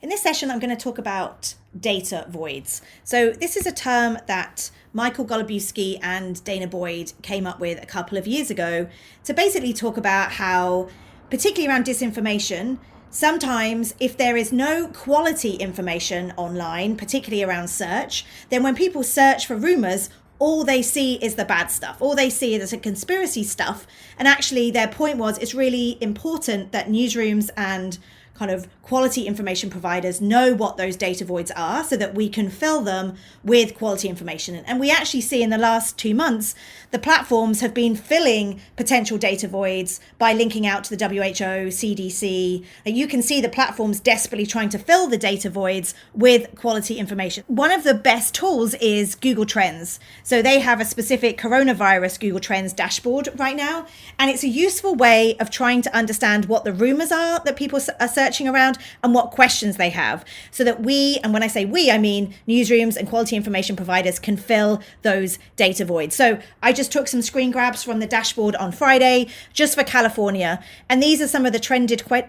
In this session, I'm going to talk about data voids. So this is a term that Michael Golubowski and Dana Boyd came up with a couple of years ago to basically talk about how, particularly around disinformation, sometimes if there is no quality information online, particularly around search, then when people search for rumors, all they see is the bad stuff. All they see is the conspiracy stuff. And actually their point was it's really important that newsrooms and kind of quality information providers know what those data voids are so that we can fill them with quality information. And we actually see in the last 2 months, the platforms have been filling potential data voids by linking out to the WHO, CDC. And you can see the platforms desperately trying to fill the data voids with quality information. One of the best tools is Google Trends. So they have a specific coronavirus Google Trends dashboard right now. And it's a useful way of trying to understand what the rumors are that people are searching around and what questions they have, so that we, and when I say we, I mean newsrooms and quality information providers, can fill those data voids. So I just took some screen grabs from the dashboard on Friday just for California, and these are some of the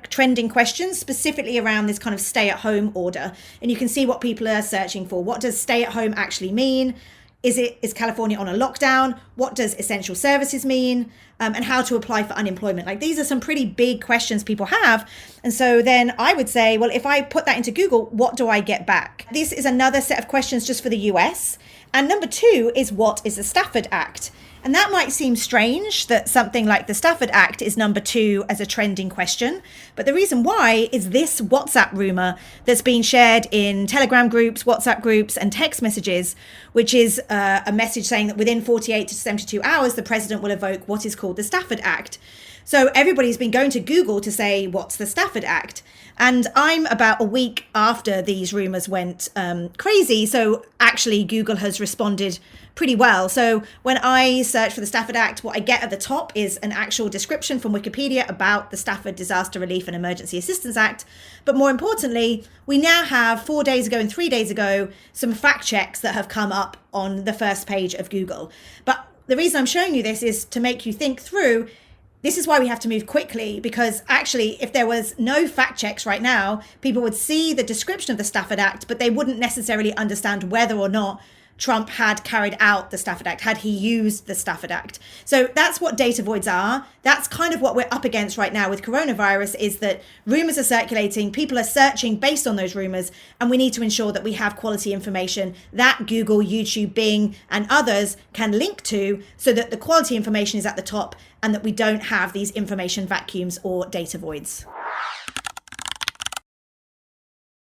trending questions specifically around this kind of stay-at-home order. And you can see what people are searching for. What does stay-at-home actually mean? Is California on a lockdown? What does essential services mean? And how to apply for unemployment? Like, these are some pretty big questions people have. And so then I would say, well, if I put that into Google, what do I get back? This is another set of questions just for the US. And number 2 is, what is the Stafford Act? And that might seem strange that something like the Stafford Act is number 2 as a trending question. But the reason why is this WhatsApp rumor that's being shared in Telegram groups, WhatsApp groups, and text messages, which is a message saying that within 48 to 72 hours, the president will evoke what is called the Stafford Act. So everybody's been going to Google to say, what's the Stafford Act? And I'm about a week after these rumors went crazy. So actually, Google has responded pretty well. So when I search for the Stafford Act, what I get at the top is an actual description from Wikipedia about the Stafford Disaster Relief and Emergency Assistance Act. But more importantly, we now have 4 days ago and 3 days ago, some fact checks that have come up on the first page of Google. But the reason I'm showing you this is to make you think through. This is why we have to move quickly, because actually, if there was no fact checks right now, people would see the description of the Stafford Act, but they wouldn't necessarily understand whether or not Trump had carried out the Stafford Act, had he used the Stafford Act. So that's what data voids are. That's kind of what we're up against right now with coronavirus, is that rumors are circulating, people are searching based on those rumors, and we need to ensure that we have quality information that Google, YouTube, Bing, and others can link to, so that the quality information is at the top and that we don't have these information vacuums or data voids.